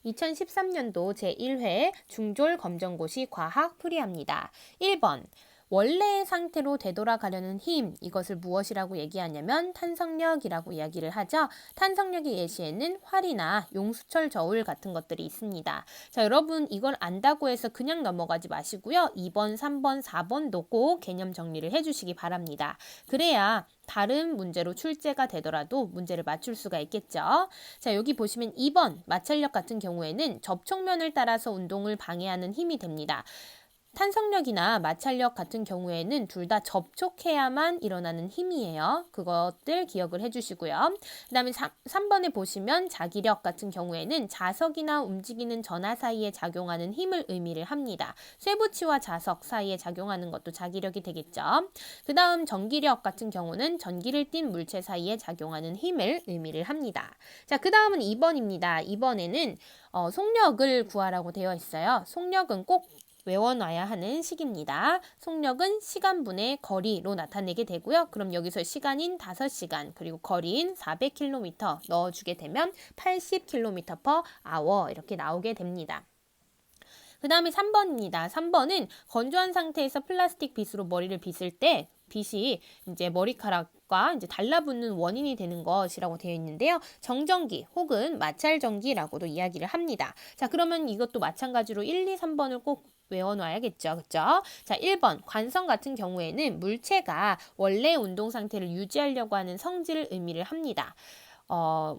2013년도 제1회 중졸 검정고시 과학 풀이합니다. 1번. 원래의 상태로 되돌아가려는 힘, 이것을 무엇이라고 얘기하냐면 탄성력이라고 이야기를 하죠. 탄성력의 예시에는 활이나 용수철 저울 같은 것들이 있습니다. 자, 여러분 이걸 안다고 해서 그냥 넘어가지 마시고요. 2번, 3번, 4번도 꼭 개념 정리를 해주시기 바랍니다. 그래야 다른 문제로 출제가 되더라도 문제를 맞출 수가 있겠죠. 자, 여기 보시면 2번 마찰력 같은 경우에는 접촉면을 따라서 운동을 방해하는 힘이 됩니다. 탄성력이나 마찰력 같은 경우에는 둘 다 접촉해야만 일어나는 힘이에요. 그것들 기억을 해주시고요. 그 다음에 3번에 보시면 자기력 같은 경우에는 자석이나 움직이는 전하 사이에 작용하는 힘을 의미를 합니다. 쇠붙이와 자석 사이에 작용하는 것도 자기력이 되겠죠. 그 다음 전기력 같은 경우는 전기를 띤 물체 사이에 작용하는 힘을 의미를 합니다. 자, 그 다음은 2번입니다. 2번에는 속력을 구하라고 되어 있어요. 속력은 꼭 외워놔야 하는 식입니다. 속력은 시간분의 거리로 나타내게 되고요. 그럼 여기서 시간인 5시간 그리고 거리인 400km 넣어주게 되면 80km/h 이렇게 나오게 됩니다. 그 다음에 3번입니다. 3번은 건조한 상태에서 플라스틱 빗으로 머리를 빗을 때 빗이 이제 머리카락과 이제 달라붙는 원인이 되는 것이라고 되어 있는데요. 정전기 혹은 마찰전기라고도 이야기를 합니다. 자, 그러면 이것도 마찬가지로 1, 2, 3번을 꼭 외워놔야겠죠. 그렇죠? 자, 1번 관성 같은 경우에는 물체가 원래 운동 상태를 유지하려고 하는 성질을 의미를 합니다.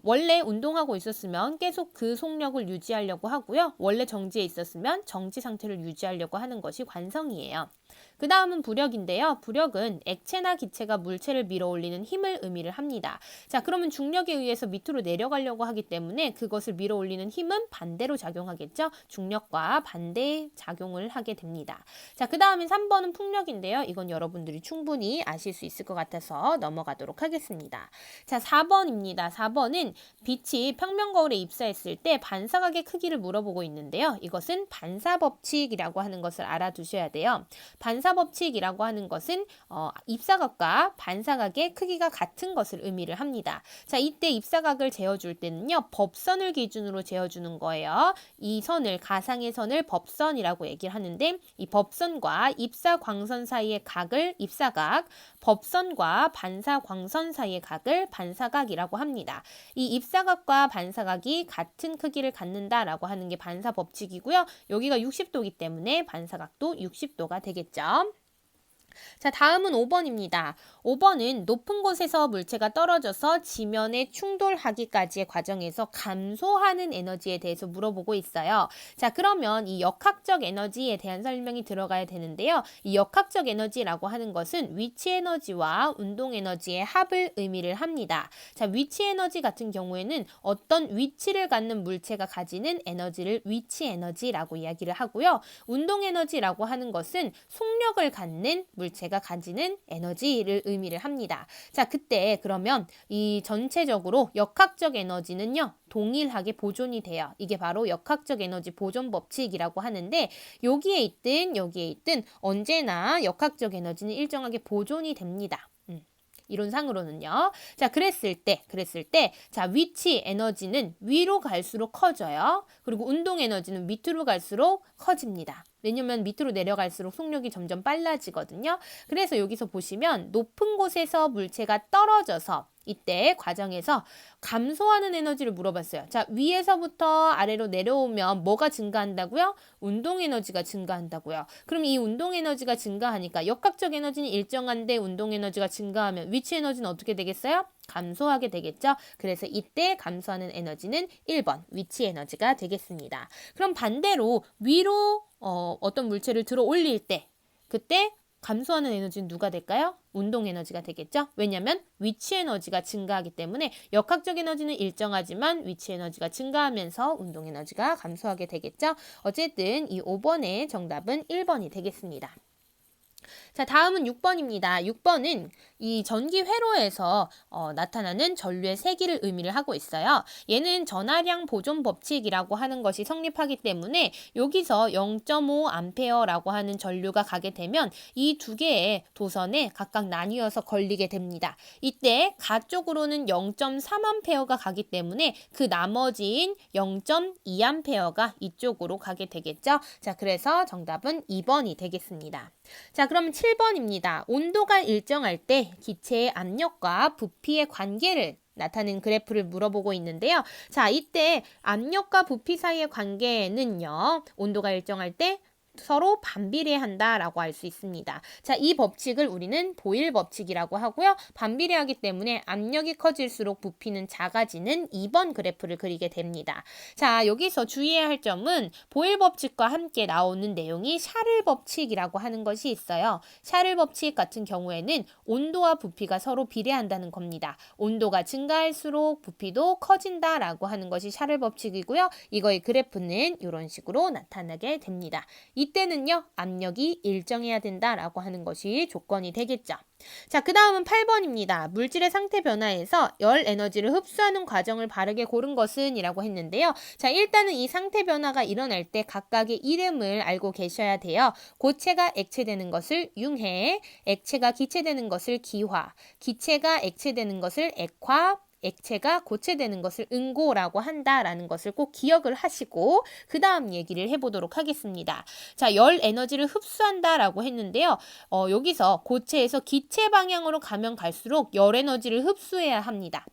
원래 운동하고 있었으면 계속 그 속력을 유지하려고 하고요. 원래 정지에 있었으면 정지 상태를 유지하려고 하는 것이 관성이에요. 그 다음은 부력인데요. 부력은 액체나 기체가 물체를 밀어올리는 힘을 의미를 합니다. 자, 그러면 중력에 의해서 밑으로 내려가려고 하기 때문에 그것을 밀어올리는 힘은 반대로 작용하겠죠. 중력과 반대 작용을 하게 됩니다. 자, 그 다음에 3번은 풍력인데요. 이건 여러분들이 충분히 아실 수 있을 것 같아서 넘어가도록 하겠습니다. 자, 4번입니다. 4번은 빛이 평면 거울에 입사했을 때 반사각의 크기를 물어보고 있는데요. 이것은 반사법칙이라고 하는 것을 알아두셔야 돼요. 반사법칙이라고 하는 것은 입사각과 반사각의 크기가 같은 것을 의미를 합니다. 자, 이때 입사각을 재어줄 때는요. 법선을 기준으로 재어주는 거예요. 이 선을, 가상의 선을 법선이라고 얘기를 하는데 이 법선과 입사광선 사이의 각을 입사각, 법선과 반사광선 사이의 각을 반사각이라고 합니다. 이 입사각과 반사각이 같은 크기를 갖는다라고 하는 게 반사법칙이고요. 여기가 60도이기 때문에 반사각도 60도가 되겠죠. 자, 다음은 5번입니다. 5번은 높은 곳에서 물체가 떨어져서 지면에 충돌하기까지의 과정에서 감소하는 에너지에 대해서 물어보고 있어요. 자, 그러면 이 역학적 에너지에 대한 설명이 들어가야 되는데요. 이 역학적 에너지라고 하는 것은 위치 에너지와 운동 에너지의 합을 의미를 합니다. 자, 위치 에너지 같은 경우에는 어떤 위치를 갖는 물체가 가지는 에너지를 위치 에너지라고 이야기를 하고요. 운동 에너지라고 하는 것은 속력을 갖는 물체가 가지는 에너지를 의미를 합니다. 자, 그때 그러면 이 전체적으로 역학적 에너지는요, 동일하게 보존이 돼요. 이게 바로 역학적 에너지 보존 법칙이라고 하는데 여기에 있든 언제나 역학적 에너지는 일정하게 보존이 됩니다. 이론상으로는요. 자, 그랬을 때, 자, 위치 에너지는 위로 갈수록 커져요. 그리고 운동 에너지는 밑으로 갈수록 커집니다. 왜냐면 밑으로 내려갈수록 속력이 점점 빨라지거든요. 그래서 여기서 보시면 높은 곳에서 물체가 떨어져서 이때 과정에서 감소하는 에너지를 물어봤어요. 자, 위에서부터 아래로 내려오면 뭐가 증가한다고요? 운동 에너지가 증가한다고요. 그럼 이 운동 에너지가 증가하니까 역학적 에너지는 일정한데 운동 에너지가 증가하면 위치 에너지는 어떻게 되겠어요? 감소하게 되겠죠. 그래서 이때 감소하는 에너지는 1번 위치 에너지가 되겠습니다. 그럼 반대로 위로 어떤 물체를 들어 올릴 때 그때 감소하는 에너지는 누가 될까요? 운동 에너지가 되겠죠. 왜냐하면 위치 에너지가 증가하기 때문에 역학적 에너지는 일정하지만 위치 에너지가 증가하면서 운동 에너지가 감소하게 되겠죠. 어쨌든 이 5번의 정답은 1번이 되겠습니다. 자, 다음은 6번입니다. 6번은 이 전기 회로에서 나타나는 전류의 세기를 의미를 하고 있어요. 얘는 전하량 보존 법칙이라고 하는 것이 성립하기 때문에 여기서 0.5A라고 하는 전류가 가게 되면 이 두 개의 도선에 각각 나뉘어서 걸리게 됩니다. 이때 가쪽으로는 0.3A가 가기 때문에 그 나머지인 0.2A가 이쪽으로 가게 되겠죠. 자, 그래서 정답은 2번이 되겠습니다. 자, 그럼 7번입니다. 온도가 일정할 때 기체의 압력과 부피의 관계를 나타낸 그래프를 물어보고 있는데요. 자, 이때 압력과 부피 사이의 관계는요. 온도가 일정할 때 서로 반비례한다라고 할 수 있습니다. 자, 이 법칙을 우리는 보일 법칙이라고 하고요. 반비례하기 때문에 압력이 커질수록 부피는 작아지는 2번 그래프를 그리게 됩니다. 자, 여기서 주의해야 할 점은 보일 법칙과 함께 나오는 내용이 샤를 법칙이라고 하는 것이 있어요. 샤를 법칙 같은 경우에는 온도와 부피가 서로 비례한다는 겁니다. 온도가 증가할수록 부피도 커진다라고 하는 것이 샤를 법칙이고요. 이거의 그래프는 이런 식으로 나타나게 됩니다. 이때는요, 압력이 일정해야 된다라고 하는 것이 조건이 되겠죠. 자, 그 다음은 8번입니다. 물질의 상태 변화에서 열 에너지를 흡수하는 과정을 바르게 고른 것은 이라고 했는데요. 자, 일단은 이 상태 변화가 일어날 때 각각의 이름을 알고 계셔야 돼요. 고체가 액체되는 것을 융해, 액체가 기체되는 것을 기화, 기체가 액체되는 것을 액화, 액체가 고체되는 것을 응고라고 한다라는 것을 꼭 기억을 하시고 그 다음 얘기를 해보도록 하겠습니다. 자, 열 에너지를 흡수한다라고 했는데요. 여기서 고체에서 기체 방향으로 가면 갈수록 열 에너지를 흡수해야 합니다.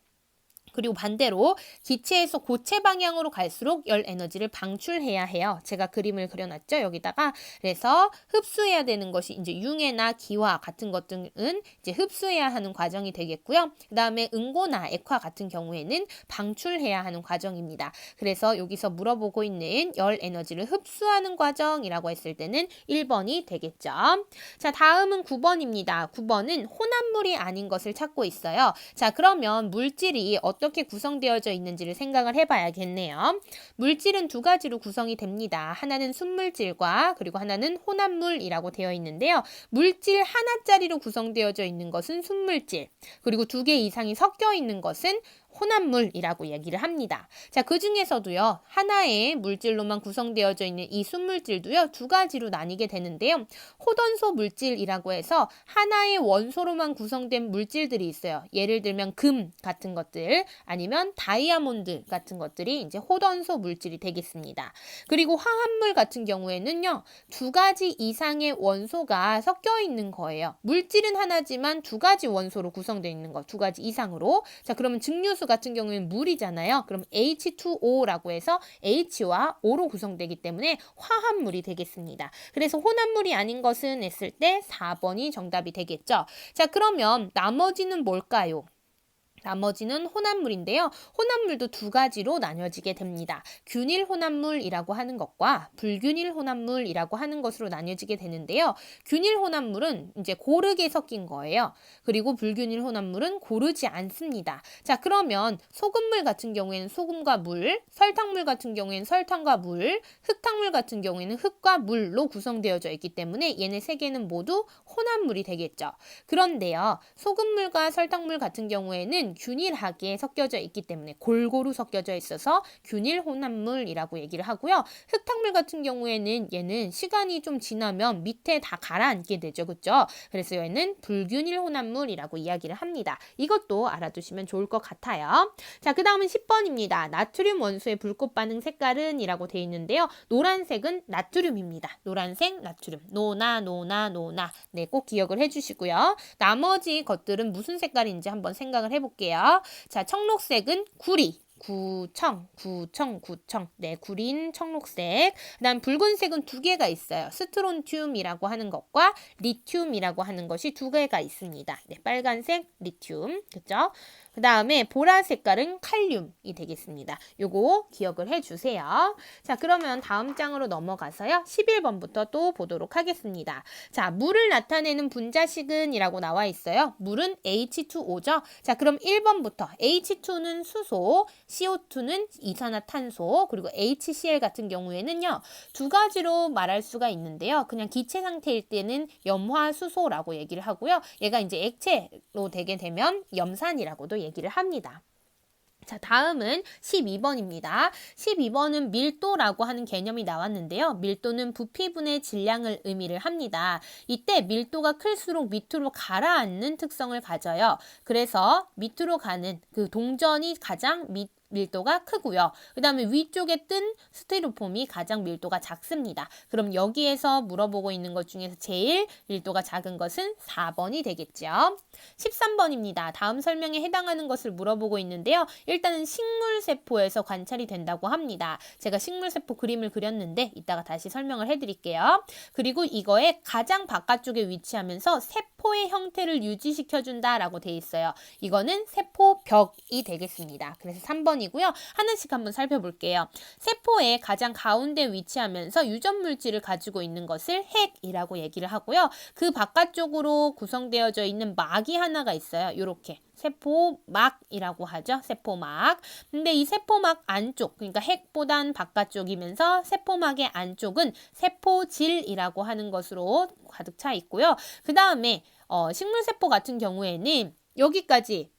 그리고 반대로 기체에서 고체 방향으로 갈수록 열 에너지를 방출해야 해요. 제가 그림을 그려놨죠, 여기다가. 그래서 흡수해야 되는 것이 이제 융해나 기화 같은 것들은 이제 흡수해야 하는 과정이 되겠고요. 그 다음에 응고나 액화 같은 경우에는 방출해야 하는 과정입니다. 그래서 여기서 물어보고 있는 열 에너지를 흡수하는 과정이라고 했을 때는 1번이 되겠죠. 자, 다음은 9번입니다. 9번은 혼합물이 아닌 것을 찾고 있어요. 자, 그러면 물질이 어떻게 구성되어져 있는지를 생각을 해봐야겠네요. 물질은 두 가지로 구성이 됩니다. 하나는 순물질과 그리고 하나는 혼합물이라고 되어 있는데요. 물질 하나짜리로 구성되어져 있는 것은 순물질, 그리고 두 개 이상이 섞여 있는 것은 혼합물이라고 얘기를 합니다. 자, 그 중에서도요, 하나의 물질로만 구성되어져 있는 이 순물질도요, 두 가지로 나뉘게 되는데요. 호던소 물질이라고 해서 하나의 원소로만 구성된 물질들이 있어요. 예를 들면 금 같은 것들, 아니면 다이아몬드 같은 것들이 이제 호던소 물질이 되겠습니다. 그리고 화합물 같은 경우에는요, 두 가지 이상의 원소가 섞여 있는 거예요. 물질은 하나지만 두 가지 원소로 구성되어 있는 거, 두 가지 이상으로. 자, 그러면 증류수 같은 경우에는 물이잖아요. 그럼 H2O라고 해서 H와 O로 구성되기 때문에 화합물이 되겠습니다. 그래서 혼합물이 아닌 것은 했을 때 4번이 정답이 되겠죠. 자, 그러면 나머지는 뭘까요? 나머지는 혼합물인데요. 혼합물도 두 가지로 나뉘어지게 됩니다. 균일 혼합물이라고 하는 것과 불균일 혼합물이라고 하는 것으로 나뉘어지게 되는데요. 균일 혼합물은 이제 고르게 섞인 거예요. 그리고 불균일 혼합물은 고르지 않습니다. 자, 그러면 소금물 같은 경우에는 소금과 물, 설탕물 같은 경우에는 설탕과 물, 흙탕물 같은 경우에는 흙과 물로 구성되어져 있기 때문에 얘네 세 개는 모두 혼합물이 되겠죠. 그런데요, 소금물과 설탕물 같은 경우에는 균일하게 섞여져 있기 때문에 골고루 섞여져 있어서 균일 혼합물이라고 얘기를 하고요. 흙탕물 같은 경우에는 얘는 시간이 좀 지나면 밑에 다 가라앉게 되죠. 그렇죠? 그래서 얘는 불균일 혼합물이라고 이야기를 합니다. 이것도 알아두시면 좋을 것 같아요. 자, 그 다음은 10번입니다. 나트륨 원소의 불꽃 반응 색깔은 이라고 되어 있는데요. 노란색은 나트륨입니다. 노란색 나트륨. 노나 노나 노나. 네, 꼭 기억을 해주시고요. 나머지 것들은 무슨 색깔인지 한번 생각을 해볼게요. 자, 청록색은 구리. 구청. 네, 구린 청록색. 그 다음 붉은색은 두 개가 있어요. 스트론튬이라고 하는 것과 리튬이라고 하는 것이 두 개가 있습니다. 네, 빨간색 리튬. 그죠? 그 다음에 보라 색깔은 칼륨이 되겠습니다. 요거 기억을 해주세요. 자, 그러면 다음 장으로 넘어가서요. 11번부터 또 보도록 하겠습니다. 자, 물을 나타내는 분자식은 이라고 나와 있어요. 물은 H2O죠. 자, 그럼 1번부터 H2는 수소, CO2는 이산화탄소, 그리고 HCl 같은 경우에는요. 두 가지로 말할 수가 있는데요. 그냥 기체 상태일 때는 염화수소라고 얘기를 하고요. 얘가 이제 액체로 되게 되면 염산이라고도 얘기를 합니다. 자, 다음은 12번입니다. 12번은 밀도라고 하는 개념이 나왔는데요. 밀도는 부피분의 질량을 의미를 합니다. 이때 밀도가 클수록 밑으로 가라앉는 특성을 가져요. 그래서 밑으로 가는 그 동전이 가장 밀도가 크고요. 그 다음에 위쪽에 뜬 스티로폼이 가장 밀도가 작습니다. 그럼 여기에서 물어보고 있는 것 중에서 제일 밀도가 작은 것은 4번이 되겠죠. 13번입니다. 다음 설명에 해당하는 것을 물어보고 있는데요. 일단은 식물세포에서 관찰이 된다고 합니다. 제가 식물세포 그림을 그렸는데 이따가 다시 설명을 해드릴게요. 그리고 이거의 가장 바깥쪽에 위치하면서 세포의 형태를 유지시켜준다라고 돼 있어요. 이거는 세포벽이 되겠습니다. 그래서 3번 이고요. 하나씩 한번 살펴볼게요. 세포의 가장 가운데 위치하면서 유전물질을 가지고 있는 것을 핵이라고 얘기를 하고요. 그 바깥쪽으로 구성되어져 있는 막이 하나가 있어요. 이렇게. 세포막이라고 하죠. 세포막. 근데 이 세포막 안쪽, 그러니까 핵보단 바깥쪽이면서 세포막의 안쪽은 세포질이라고 하는 것으로 가득 차 있고요. 그 다음에 식물세포 같은 경우에는 여기까지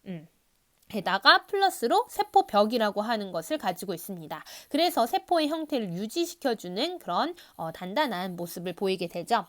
에다가 플러스로 세포벽이라고 하는 것을 가지고 있습니다. 그래서 세포의 형태를 유지시켜주는 그런 단단한 모습을 보이게 되죠.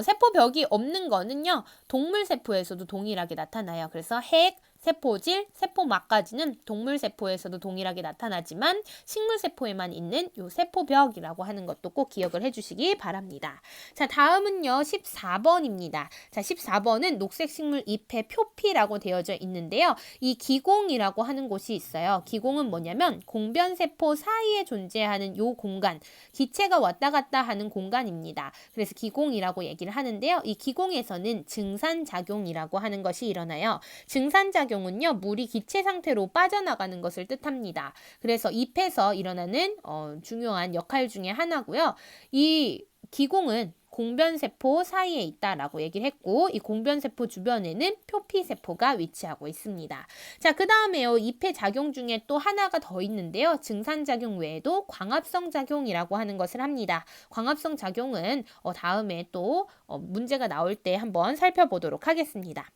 세포벽이 없는 거는요. 동물세포에서도 동일하게 나타나요. 그래서 핵, 세포질, 세포막까지는 동물세포에서도 동일하게 나타나지만 식물세포에만 있는 요 세포벽이라고 하는 것도 꼭 기억을 해주시기 바랍니다. 자, 다음은요. 14번입니다. 자, 14번은 녹색 식물 잎의 표피라고 되어져 있는데요. 이 기공이라고 하는 곳이 있어요. 기공은 뭐냐면 공변세포 사이에 존재하는 요 공간, 기체가 왔다 갔다 하는 공간입니다. 그래서 기공이라고 얘기를 하는데요. 이 기공에서는 증산작용이라고 하는 것이 일어나요. 증산작용은요, 물이 기체 상태로 빠져나가는 것을 뜻합니다. 그래서 잎에서 일어나는 중요한 역할 중에 하나고요. 이 기공은 공변세포 사이에 있다라고 얘기를 했고, 이 공변세포 주변에는 표피세포가 위치하고 있습니다. 자, 그 다음에요. 잎의 작용 중에 또 하나가 더 있는데요. 증산작용 외에도 광합성 작용이라고 하는 것을 합니다. 광합성 작용은 다음에 또 문제가 나올 때 한번 살펴보도록 하겠습니다.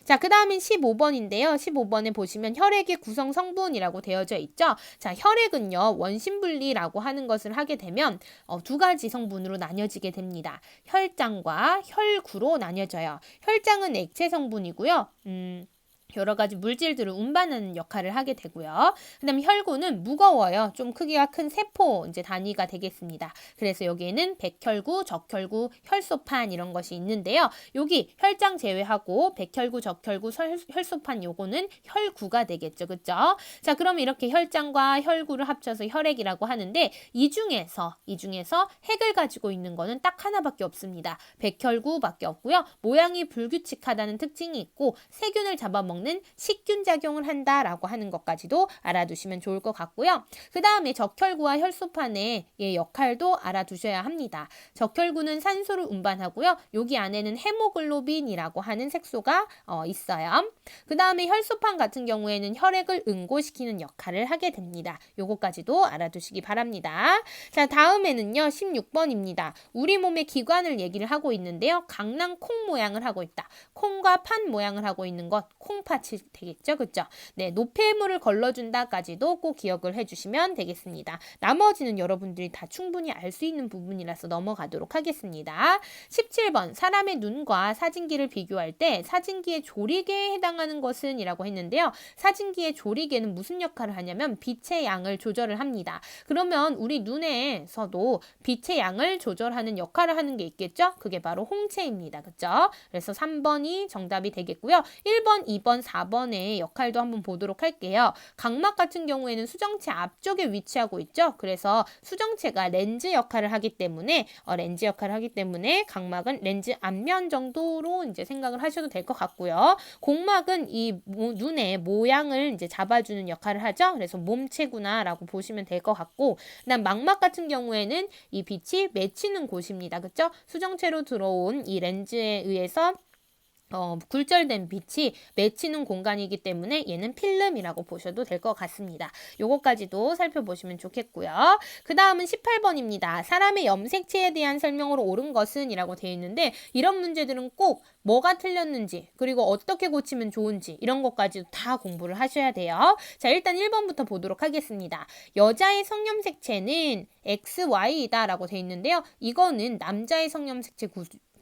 자, 그 다음엔 15번인데요. 15번에 보시면 혈액의 구성 성분이라고 되어져 있죠. 자, 혈액은요, 원심분리라고 하는 것을 하게 되면 두 가지 성분으로 나뉘어지게 됩니다. 혈장과 혈구로 나뉘어져요. 혈장은 액체 성분이고요. 여러 가지 물질들을 운반하는 역할을 하게 되고요. 그 다음에 혈구는 무거워요. 좀 크기가 큰 세포 이제 단위가 되겠습니다. 그래서 여기에는 백혈구, 적혈구, 혈소판 이런 것이 있는데요. 여기 혈장 제외하고 백혈구, 적혈구, 혈소판 요거는 혈구가 되겠죠. 그죠? 자, 그럼 이렇게 혈장과 혈구를 합쳐서 혈액이라고 하는데 이 중에서 핵을 가지고 있는 거는 딱 하나밖에 없습니다. 백혈구밖에 없고요. 모양이 불규칙하다는 특징이 있고 세균을 잡아먹는 식균 작용을 한다라고 하는 것까지도 알아두시면 좋을 것 같고요. 그 다음에 적혈구와 혈소판의 역할도 알아두셔야 합니다. 적혈구는 산소를 운반하고요. 여기 안에는 헤모글로빈이라고 하는 색소가 있어요. 그 다음에 혈소판 같은 경우에는 혈액을 응고시키는 역할을 하게 됩니다. 요거까지도 알아두시기 바랍니다. 자, 다음에는요. 16번입니다. 우리 몸의 기관을 얘기를 하고 있는데요. 강낭 콩 모양을 하고 있다. 콩과 판 모양을 하고 있는 것 콩팥이 되겠죠. 그죠? 네, 노폐물을 걸러준다까지도 꼭 기억을 해주시면 되겠습니다. 나머지는 여러분들이 다 충분히 알 수 있는 부분이라서 넘어가도록 하겠습니다. 17번 사람의 눈과 사진기를 비교할 때 사진기의 조리개에 해당하는 것은 이라고 했는데요. 사진기의 조리개는 무슨 역할을 하냐면 빛의 양을 조절을 합니다. 그러면 우리 눈에서도 빛의 양을 조절하는 역할을 하는 게 있겠죠? 그게 바로 홍채입니다. 그죠? 그래서 3번이 정답이 되겠고요. 1번, 2번, 2번, 4번의 역할도 한번 보도록 할게요. 각막 같은 경우에는 수정체 앞쪽에 위치하고 있죠. 그래서 수정체가 렌즈 역할을 하기 때문에 각막은 렌즈 앞면 정도로 이제 생각을 하셔도 될 것 같고요. 곡막은 이 눈의 모양을 이제 잡아주는 역할을 하죠. 그래서 몸체구나라고 보시면 될 것 같고, 그다음 망막 같은 경우에는 이 빛이 맺히는 곳입니다. 그렇죠? 수정체로 들어온 이 렌즈에 의해서 굴절된 빛이 맺히는 공간이기 때문에 얘는 필름이라고 보셔도 될 것 같습니다. 요거까지도 살펴보시면 좋겠고요. 그 다음은 18번입니다. 사람의 염색체에 대한 설명으로 옳은 것은 이라고 되어 있는데, 이런 문제들은 꼭 뭐가 틀렸는지, 그리고 어떻게 고치면 좋은지 이런 것까지도 다 공부를 하셔야 돼요. 자, 일단 1번부터 보도록 하겠습니다. 여자의 성염색체는 XY이다 라고 되어 있는데요. 이거는 남자의 성염색체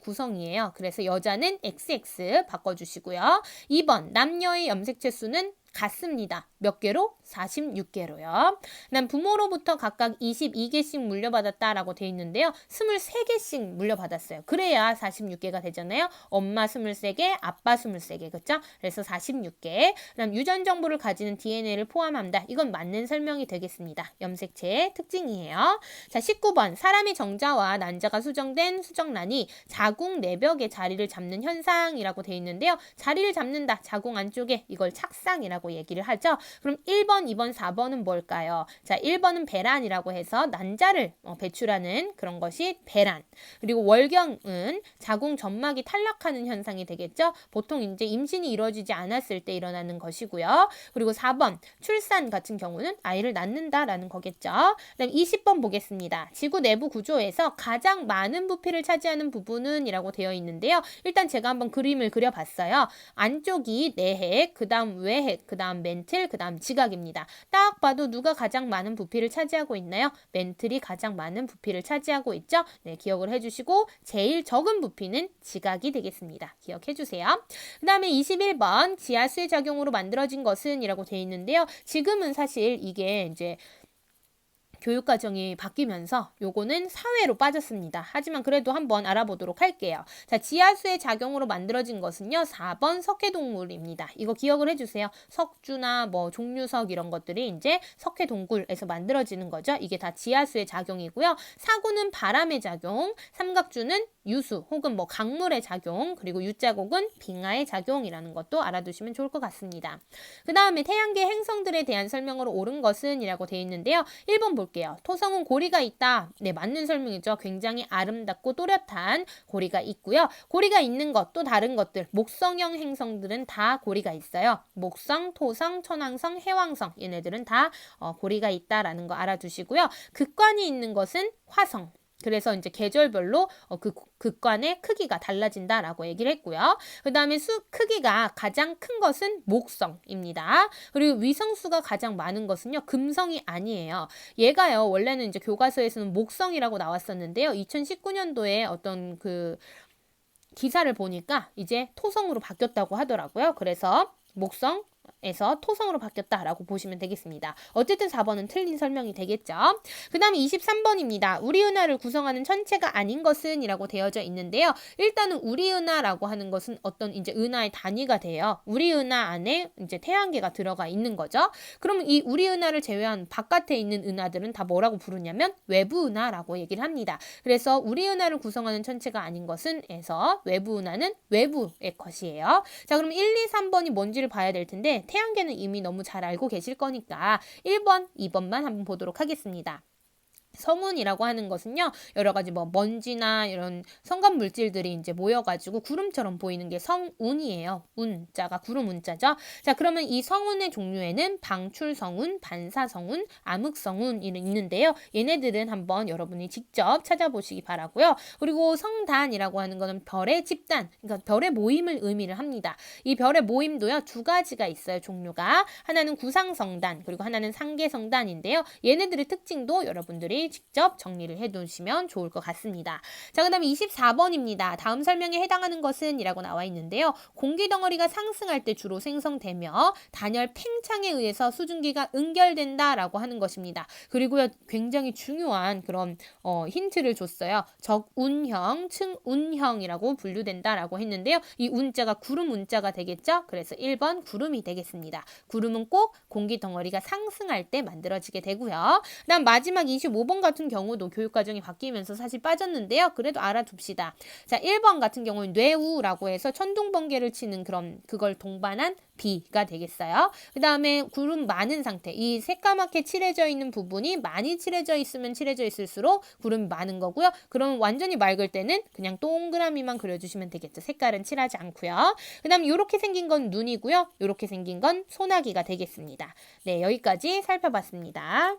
구성이에요. 그래서 여자는 XX 바꿔주시고요. 2번 남녀의 염색체 수는 같습니다. 몇 개로? 46개로요. 그다음 부모로부터 각각 22개씩 물려받았다라고 되어 있는데요. 23개씩 물려받았어요. 그래야 46개가 되잖아요. 엄마 23개, 아빠 23개, 그렇죠? 그래서 46개. 그다음 유전 정보를 가지는 DNA를 포함한다. 이건 맞는 설명이 되겠습니다. 염색체의 특징이에요. 자, 19번 사람의 정자와 난자가 수정된 수정란이 자궁 내벽에 자리를 잡는 현상이라고 되어 있는데요. 자리를 잡는다. 자궁 안쪽에 이걸 착상이라고 얘기를 하죠. 그럼 1번, 2번, 4번은 뭘까요? 자, 1번은 배란이라고 해서 난자를 배출하는 그런 것이 배란. 그리고 월경은 자궁 점막이 탈락하는 현상이 되겠죠. 보통 이제 임신이 이루어지지 않았을 때 일어나는 것이고요. 그리고 4번 출산 같은 경우는 아이를 낳는다라는 거겠죠. 그다음 20번 보겠습니다. 지구 내부 구조에서 가장 많은 부피를 차지하는 부분은 이라고 되어 있는데요. 일단 제가 한번 그림을 그려봤어요. 안쪽이 내핵, 그 다음 외핵, 그 다음 멘틀, 그 다음 지각입니다. 딱 봐도 누가 가장 많은 부피를 차지하고 있나요? 멘틀이 가장 많은 부피를 차지하고 있죠? 네, 기억을 해주시고 제일 적은 부피는 지각이 되겠습니다. 기억해주세요. 그 다음에 21번 지하수의 작용으로 만들어진 것은 이라고 되어 있는데요. 지금은 사실 이게 이제 교육과정이 바뀌면서 요거는 사회로 빠졌습니다. 하지만 그래도 한번 알아보도록 할게요. 자, 지하수의 작용으로 만들어진 것은요. 4번 석회동물입니다. 이거 기억을 해주세요. 석주나 뭐 종류석 이런 것들이 이제 석회동굴에서 만들어지는 거죠. 이게 다 지하수의 작용이고요. 사구는 바람의 작용, 삼각주는 유수 혹은 뭐 강물의 작용, 그리고 유자곡은 빙하의 작용이라는 것도 알아두시면 좋을 것 같습니다. 그 다음에 태양계 행성들에 대한 설명으로 옳은 것은 이라고 되어 있는데요. 1번 볼게요. 토성은 고리가 있다. 네, 맞는 설명이죠. 굉장히 아름답고 또렷한 고리가 있고요. 고리가 있는 것, 또 다른 것들, 목성형 행성들은 다 고리가 있어요. 목성, 토성, 천왕성, 해왕성 얘네들은 다 고리가 있다라는 거 알아두시고요. 극관이 있는 것은 화성. 그래서 이제 계절별로 그 극관의 크기가 달라진다라고 얘기를 했고요. 그 다음에 수 크기가 가장 큰 것은 목성입니다. 그리고 위성수가 가장 많은 것은요. 금성이 아니에요. 얘가요. 원래는 이제 교과서에서는 목성이라고 나왔었는데요. 2019년도에 어떤 그 기사를 보니까 이제 토성으로 바뀌었다고 하더라고요. 그래서 목성 에서 토성으로 바뀌었다라고 보시면 되겠습니다. 어쨌든 4번은 틀린 설명이 되겠죠. 그 다음에 23번입니다. 우리은하를 구성하는 천체가 아닌 것은 이라고 되어져 있는데요. 일단은 우리은하라고 하는 것은 어떤 이제 은하의 단위가 돼요. 우리은하 안에 이제 태양계가 들어가 있는 거죠. 그럼 이 우리은하를 제외한 바깥에 있는 은하들은 다 뭐라고 부르냐면 외부은하라고 얘기를 합니다. 그래서 우리은하를 구성하는 천체가 아닌 것은 에서 외부은하는 외부의 것이에요. 자, 그럼 1, 2, 3번이 뭔지를 봐야 될 텐데 태양계는 이미 너무 잘 알고 계실 거니까 1번, 2번만 한번 보도록 하겠습니다. 성운이라고 하는 것은요, 여러 가지 뭐 먼지나 이런 성간 물질들이 이제 모여가지고 구름처럼 보이는 게 성운이에요. 운자가 구름 운자죠. 자, 그러면 이 성운의 종류에는 방출성운, 반사성운, 암흑성운이 있는데요. 얘네들은 한번 여러분이 직접 찾아보시기 바라고요. 그리고 성단이라고 하는 거는 별의 집단, 그러니까 별의 모임을 의미를 합니다. 이 별의 모임도요, 두 가지가 있어요. 종류가. 하나는 구상성단, 그리고 하나는 상계성단인데요. 얘네들의 특징도 여러분들이 여러분이 직접 정리를 해두시면 좋을 것 같습니다. 자, 그 다음에 24번입니다. 다음 설명에 해당하는 것은 이라고 나와 있는데요. 공기 덩어리가 상승할 때 주로 생성되며 단열 팽창에 의해서 수증기가 응결된다라고 하는 것입니다. 그리고요, 굉장히 중요한 그런 힌트를 줬어요. 적운형, 측운형이라고 분류된다라고 했는데요. 이 운자가 구름 운자가 되겠죠? 그래서 1번 구름이 되겠습니다. 구름은 꼭 공기 덩어리가 상승할 때 만들어지게 되고요. 그다음 마지막 25번 같은 경우도 교육과정이 바뀌면서 사실 빠졌는데요. 그래도 알아둡시다. 자, 1번 같은 경우는 뇌우라고 해서 천둥번개를 치는 그걸 동반한 비가 되겠어요. 그 다음에 구름 많은 상태, 이 새까맣게 칠해져 있는 부분이 많이 칠해져 있으면 칠해져 있을수록 구름이 많은 거고요. 그럼 완전히 맑을 때는 그냥 동그라미만 그려주시면 되겠죠. 색깔은 칠하지 않고요. 그 다음 이렇게 생긴 건 눈이고요. 이렇게 생긴 건 소나기가 되겠습니다. 네, 여기까지 살펴봤습니다.